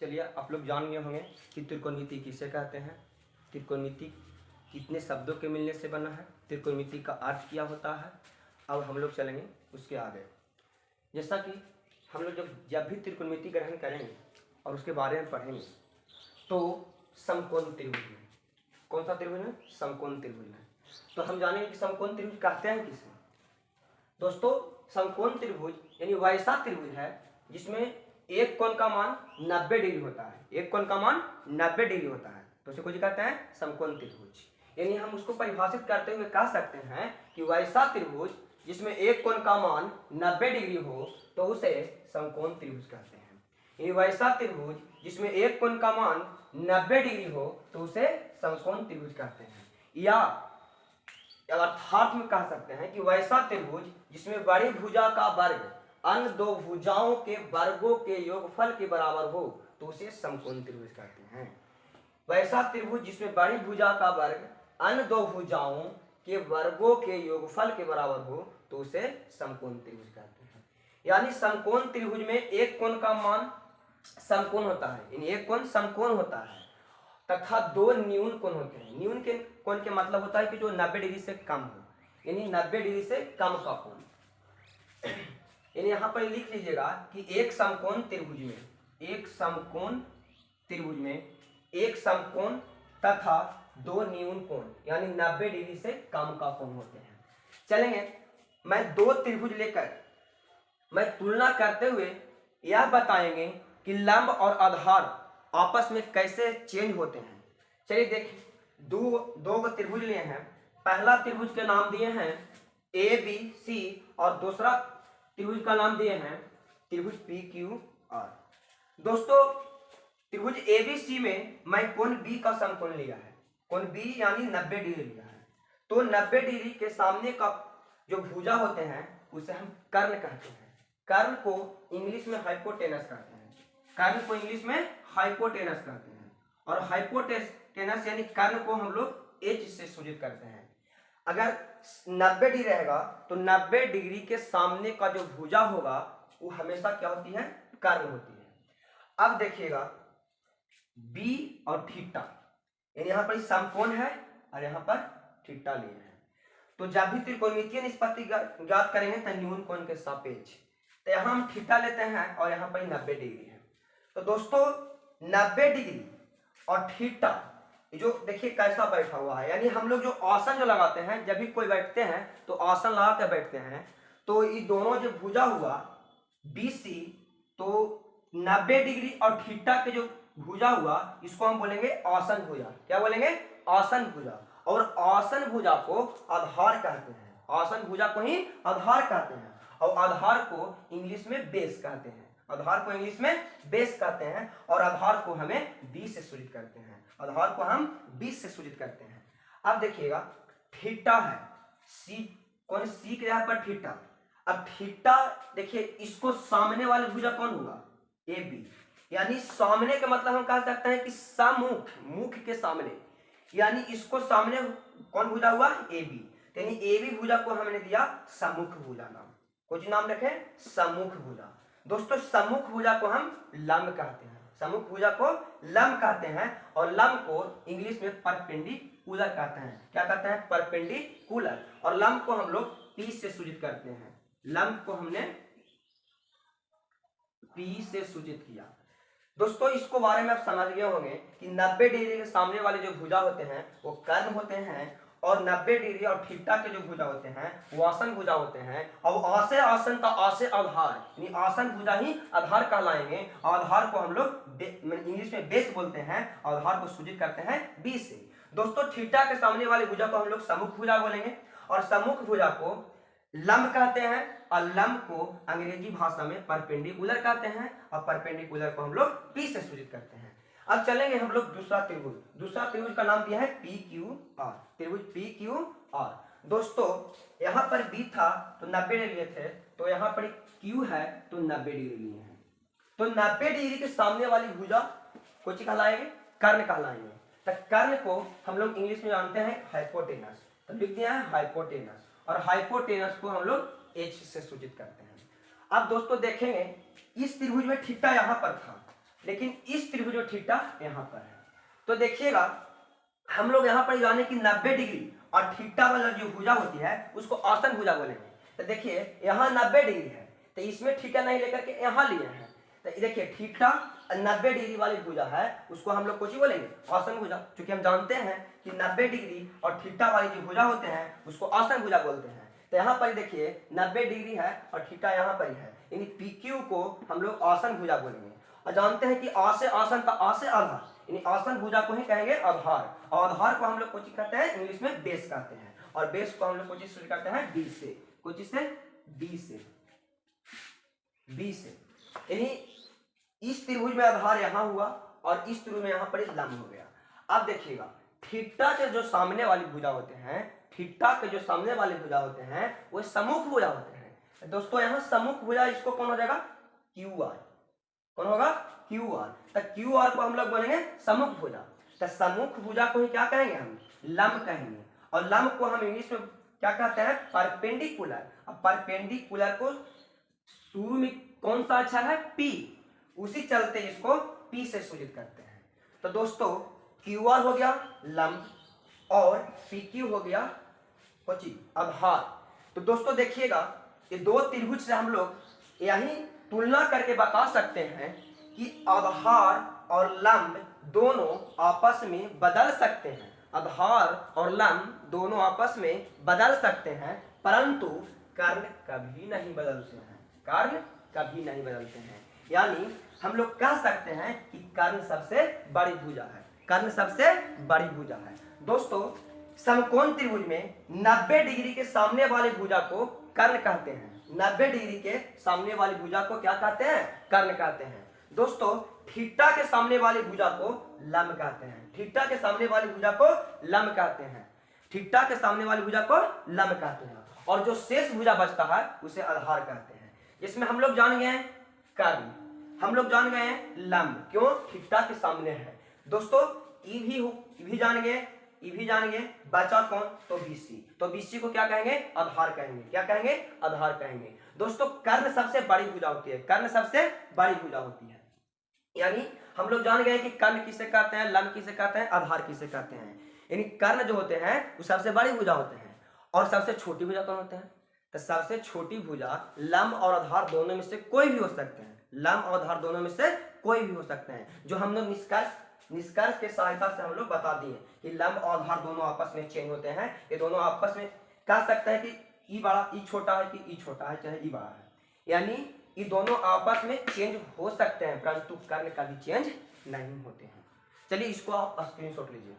चलिए आप लोग जान गए होंगे कि त्रिकोणमिति किसे कहते हैं, त्रिकोणमिति कितने शब्दों के मिलने से बना है, त्रिकोणमिति का अर्थ क्या होता है। अब हम लोग चलेंगे उसके आगे। जैसा कि हम लोग जब भी त्रिकोणमिति ग्रहण करेंगे और उसके बारे में पढ़ेंगे तो समकोण त्रिभुज में, कौन सा त्रिभुज में, समकोण त्रिभुज में, तो हम जानेंगे कि समकोण त्रिभुज कहते हैं किसे। दोस्तों समकोण त्रिभुज यानी वैसा त्रिभुज है जिसमें एक कोण का मान 90 डिग्री होता है, एक कोण का मान 90 डिग्री होता है, तो उसे कुछ कहते हैं समकोण त्रिभुज। यानी हम उसको परिभाषित करते हुए कह सकते हैं कि वैसा त्रिभुज जिसमें एक कोण का मान 90 डिग्री हो तो उसे समकोण त्रिभुज कहते हैं। यानी वैसा त्रिभुज जिसमें एक कोण का मान 90 डिग्री हो तो उसे समकोण त्रिभुज कहते हैं। या अर्थात में कह सकते हैं कि वैसा त्रिभुज जिसमें बड़ी भुजा का वर्ग अन्य दो भुजाओं के वर्गों के योगफल के बराबर हो तो उसे समकोण त्रिभुज कहते हैं। वैसा त्रिभुज जिसमें बड़ी भुजा का वर्ग अन्य दो भुजाओं के वर्गों के योगफल के बराबर हो तो उसे समकोण त्रिभुज कहते हैं। यानी समकोण त्रिभुज में एक कोण का मान समकोण होता है, यानी एक कोण समकोण होता है तथा दो न्यून कोण होते हैं। न्यून के कोण के मतलब होता है कि जो 90 डिग्री से कम हो, यानी 90 डिग्री से कम का कोण। यानी यहाँ पर लिख लीजिएगा कि एक समकोण त्रिभुज में, एक समकोण त्रिभुज में एक समकोण तथा दो न्यून कोण यानी 90 डिग्री से कम का कोण होते हैं। चलेंगे मैं दो त्रिभुज लेकर मैं तुलना करते हुए यह बताएंगे कि लंब और आधार आपस में कैसे चेंज होते हैं। चलिए देखिए, दो त्रिभुज लिए हैं। पहला त्रिभुज के नाम दिए हैं ए बी सी और दूसरा त्रिभुज का नाम दिए हैं त्रिभुज पी क्यू आर। दोस्तों त्रिभुज ए बी सी में मैं कोण बी का समकोण लिया है, कोण बी यानी 90 डिग्री लिया है। तो 90 डिग्री के सामने का जो भुजा होते हैं उसे हम कर्ण कहते हैं। कर्ण को इंग्लिश में हाइपोटेनस कहते हैं, कर्ण को इंग्लिश में हाइपोटेनस कहते हैं। और हाइपोटेनस यानी कर्ण को हम लोग एच से सूचित करते हैं। अगर 90 डिग्री रहेगा तो 90 डिग्री के सामने का जो भुजा होगा वो हमेशा क्या होती है, कर्ण होती है। अब देखिएगा बी और थीटा, यानी यहाँ पर समकोण है और यहाँ पर थीटा लिए हैं। तो जब भी त्रिकोणमितीय निष्पत्ति ज्ञात करेंगे तो न्यून कोण के सापेक्ष, तो यहाँ हम थीटा लेते हैं और यहाँ पर 90 डिग्री है। तो दोस्तों 90 डिग्री और थीटा जो देखिए कैसा बैठा हुआ है, यानी हम लोग जो आसन जो लगाते हैं, जब भी कोई बैठते हैं तो आसन लगा कर बैठते हैं, तो ये दोनों जो भुजा हुआ BC तो 90 डिग्री और थीटा के जो भुजा हुआ इसको हम बोलेंगे आसन भुजा। क्या बोलेंगे, आसन भुजा। और आसन भुजा को आधार कहते हैं, आसन भुजा को ही आधार कहते हैं। और आधार को इंग्लिश में बेस कहते हैं, आधार को इंग्लिश में बेस कहते हैं। और आधार को हमें बी से सूचित करते हैं, आधार को हम 20 से सूचित करते हैं। अब देखिएगा थीटा है सी, कौन सी के यहाँ पर थीटा। अब थीटा देखिए इसको सामने वाले भुजा कौन हुआ, ए बी, यानी सामने का मतलब हम कह सकते हैं कि सम्मुख, मुख के सामने, यानी इसको सामने कौन भुजा हुआ, ए बी, यानी ए बी भुजा को हमने दिया सम्मुख भुजा नाम। कुछ नाम रखे सम्मुख भुजा। दोस्तों सम्मुख भुजा को हम लंब कहते हैं, सम्मुख भुजा को लंब कहते हैं। और लंब को इंग्लिश में परपेंडिकुलर कहते हैं। क्या कहते हैं, परपेंडिकुलर। और लंब को हम लोग पी से सूचित करते हैं, लंब को हमने पी से सूचित किया। दोस्तों इसको बारे में आप समझ गए होंगे कि 90 डिग्री के सामने वाले जो भुजा होते हैं वो कर्ण होते हैं और 90 डिग्री और थीटा के जो भुजा होते हैं वो आसन भुजा होते हैं। और आसे आसन का आसे आधार, यानी आसन भुजा ही आधार कहलाएंगे। आधार को हम लोग इंग्लिश में बेस बोलते हैं, आधार को सूचित करते हैं बी से। दोस्तों थीटा के सामने वाले भुजा को हम लोग सम्मुख भुजा बोलेंगे और सम्मुख भुजा को लंब कहते हैं और लंब को अंग्रेजी भाषा में परपेंडिकुलर कहते हैं और परपेंडिकुलर को हम लोग पी से सूचित करते हैं। अब चलेंगे हम लोग दूसरा त्रिभुज, दूसरा त्रिभुज का नाम दिया है पी क्यू आर, त्रिभुज पी क्यू आर। दोस्तों यहाँ पर बी था तो 90 डिग्री लिए थे, तो यहाँ पर क्यू है तो 90 डिग्री लिए हैं। तो 90 डिग्री के सामने वाली भुजा कुछ कहलाएंगे, कर्ण कहलाएंगे। तो कर्ण को हम लोग इंग्लिश में जानते हैं हाइपोटेनस, तो लिख दिया है हाइपोटेनस। और हाइपोटेनस को हम लोग एच से सूचित करते हैं। अब दोस्तों देखेंगे इस त्रिभुज में थीटा यहाँ पर था लेकिन इस त्रिभुज में थीटा यहाँ पर है। तो देखिएगा हम लोग यहाँ पर जाने की 90 डिग्री और थीटा वाला जो भुजा होती है उसको औसत भुजा बोलेंगे। तो देखिए यहाँ 90 डिग्री है, तो इसमें थीटा नहीं लेकर के यहाँ लिए हैं, तो देखिए थीटा 90 डिग्री वाली भुजा है, उसको हम लोग कुछ बोलेंगे औसत भुजा, क्योंकि हम जानते हैं कि 90 डिग्री और थीटा वाली जो भुजा होते हैं उसको औसत भुजा बोलते हैं। तो यहाँ पर देखिए 90 डिग्री है और थीटा यहाँ पर है, यानी पी क्यू को हम लोग औसत भुजा बोलेंगे। और जानते हैं कि आ से आसन का आ से आधार, यानी आसन भुजा को ही कहेंगे आधार, और आधार को हम लोग कुछ कहते हैं इंग्लिश में बेस कहते हैं, और बेस को हम लोग कुछ कहते हैं डी से, कुछ से डी से, बी से, यानी इस त्रिभुज में आधार यहाँ हुआ और इस त्रिभुज में यहाँ पर लंब हो गया। अब देखिएगा थीटा के जो सामने वाली भुजा होते हैं, थीटा के जो सामने वाली भुजा होते हैं वो सम्मुख भुजा होते हैं। दोस्तों यहाँ सम्मुख भुजा, इसको कौन हो जाएगा क्यू आर, कौन होगा क्यू आर। तो क्यू आर को हम लोग बोलेंगे सम्मुख भुजा। तो सम्मुख भुजा को ही क्या कहेंगे हम लंब कहेंगे, और लंब को हम इंग्लिश में क्या कहते हैं परपेंडिकुलर। अब परपेंडिकुलर को शुरू में कौन सा अक्षर है पी, उसी चलते इसको पी से सूचित करते हैं। तो दोस्तों क्यू आर हो गया लंब और पी क्यू हो गया आधार। तो दोस्तों देखिएगा ये दो त्रिभुज से हम लोग यही तुलना करके बता सकते हैं कि आधार और लंब दोनों आपस में बदल सकते हैं, आधार और लंब दोनों आपस में बदल सकते हैं, परंतु कर्ण कभी नहीं बदलते हैं, कर्ण कभी नहीं बदलते हैं। यानी हम लोग कह सकते हैं कि कर्ण सबसे बड़ी भुजा है, कर्ण सबसे बड़ी भुजा है। दोस्तों समकोण त्रिभुज में 90 डिग्री के सामने वाली भुजा को कर्ण कहते हैं, 90 डिग्री के सामने वाली भुजा को क्या कहते हैं कर्ण कहते हैं। दोस्तों थीटा के सामने वाली भुजा को लंब कहते हैं, थीटा के सामने वाली भुजा को लंब कहते हैं, थीटा के सामने वाली भुजा को लंब कहते हैं, और जो शेष भुजा बचता है उसे आधार कहते हैं। जिसमें हम लोग जान गए हैं कर्ण, हम लोग जान गए हैं लंब, क्यों थीटा के सामने है। दोस्तों ई भी जान गए, ई भी जान गए, बचा कौन तो बीसी, तो बीसी को क्या कहेंगे आधार कहेंगे, क्या कहेंगे आधार कहेंगे। दोस्तों कर्ण सबसे बड़ी भुजा होती है, कर्ण सबसे बड़ी भुजा होती है, यानी हम लोग जान गए कि कर्ण किसे कहते हैं, लंब किसे कहते हैं, आधार किसे कहते हैं। यानी कर्ण जो होते हैं वो सबसे बड़ी भुजा होते हैं, और सबसे छोटी भुजा कौन होते हैं, तो सबसे छोटी भुजा लंब और आधार दोनों में से कोई भी हो सकते हैं, लंब और आधार दोनों में से कोई भी हो सकते हैं, जो हम लोग निष्कर्ष के सहायता से हम लोग बता दिए कि लंब और आधार दोनों आपस में चेंज होते हैं। ये दोनों आपस में कह सकते हैं कि ई बड़ा ई छोटा है कि ई छोटा है चाहे ई बड़ा है, यानी ये दोनों आपस में चेंज हो सकते हैं, परंतु कर्ण कभी चेंज नहीं होते हैं। चलिए इसको आप स्क्रीनशॉट लीजिए।